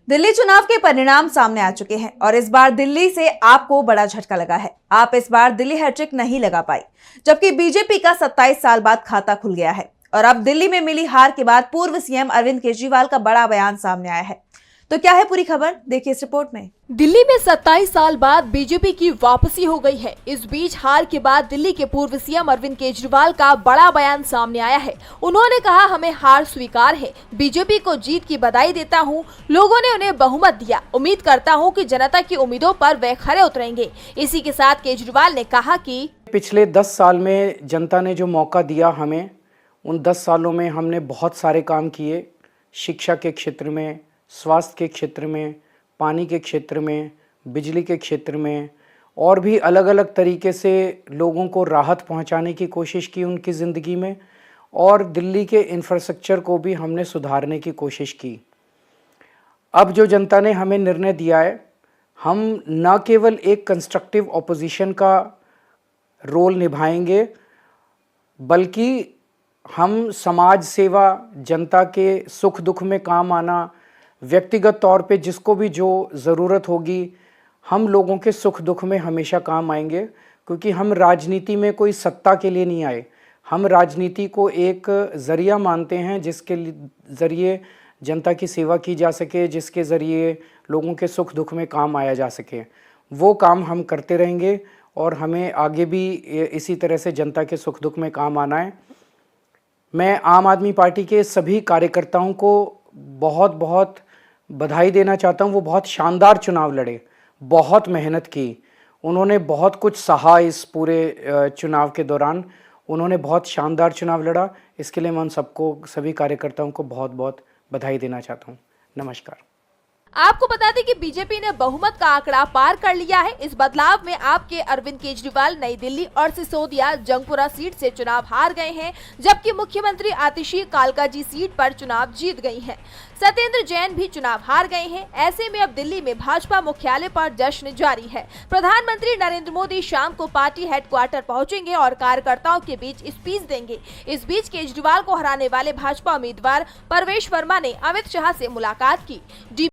दिल्ली चुनाव के परिणाम सामने आ चुके हैं और इस बार दिल्ली से आपको बड़ा झटका लगा है। आप इस बार दिल्ली हैट्रिक नहीं लगा पाई, जबकि बीजेपी का 27 साल बाद खाता खुल गया है। और अब दिल्ली में मिली हार के बाद पूर्व सीएम अरविंद केजरीवाल का बड़ा बयान सामने आया है। तो क्या है पूरी खबर, देखिए इस रिपोर्ट में। दिल्ली में 27 साल बाद बीजेपी की वापसी हो गई है। इस बीच हार के बाद दिल्ली के पूर्व सीएम अरविंद केजरीवाल का बड़ा बयान सामने आया है। उन्होंने कहा, हमें हार स्वीकार है, बीजेपी को जीत की बधाई देता हूं। लोगों ने उन्हें बहुमत दिया, उम्मीद करता हूं कि जनता की उम्मीदों पर वे खरे उतरेंगे। इसी के साथ केजरीवाल ने कहा कि पिछले 10 साल में जनता ने जो मौका दिया हमें, उन 10 सालों में हमने बहुत सारे काम किए। शिक्षा के क्षेत्र में, स्वास्थ्य के क्षेत्र में, पानी के क्षेत्र में, बिजली के क्षेत्र में और भी अलग अलग तरीके से लोगों को राहत पहुंचाने की कोशिश की उनकी ज़िंदगी में। और दिल्ली के इंफ्रास्ट्रक्चर को भी हमने सुधारने की कोशिश की। अब जो जनता ने हमें निर्णय दिया है, हम न केवल एक कंस्ट्रक्टिव ऑपोजिशन का रोल निभाएंगे, बल्कि हम समाज सेवा, जनता के सुख दुख में काम आना, व्यक्तिगत तौर पे जिसको भी जो ज़रूरत होगी, हम लोगों के सुख दुख में हमेशा काम आएंगे। क्योंकि हम राजनीति में कोई सत्ता के लिए नहीं आए, हम राजनीति को एक ज़रिया मानते हैं जिसके ज़रिए जनता की सेवा की जा सके, जिसके ज़रिए लोगों के सुख दुख में काम आया जा सके। वो काम हम करते रहेंगे और हमें आगे भी इसी तरह से जनता के सुख दुख में काम आना है। मैं आम आदमी पार्टी के सभी कार्यकर्ताओं को बहुत बहुत बधाई देना चाहता हूं। वो बहुत शानदार चुनाव लड़े, बहुत मेहनत की, उन्होंने बहुत कुछ सहा। इस पूरे चुनाव के दौरान उन्होंने बहुत शानदार चुनाव लड़ा। इसके लिए मैं उन सबको, सभी कार्यकर्ताओं को बहुत बहुत बधाई देना चाहता हूं। नमस्कार। आपको बता दें कि बीजेपी ने बहुमत का आंकड़ा पार कर लिया है। इस बदलाव में आपके अरविंद केजरीवाल नई दिल्ली और सिसोदिया जंगपुरा सीट से चुनाव हार गए हैं, जबकि मुख्यमंत्री आतिशी कालकाजी सीट पर चुनाव जीत गई हैं। सत्येंद्र जैन भी चुनाव हार गए हैं। ऐसे में अब दिल्ली में भाजपा मुख्यालय पर जश्न जारी है। प्रधानमंत्री नरेंद्र मोदी शाम को पार्टी हेडक्वार्टर पहुंचेंगे और कार्यकर्ताओं के बीच स्पीच देंगे। इस बीच केजरीवाल को हराने वाले भाजपा उम्मीदवार परवेश वर्मा ने अमित शाह से मुलाकात की।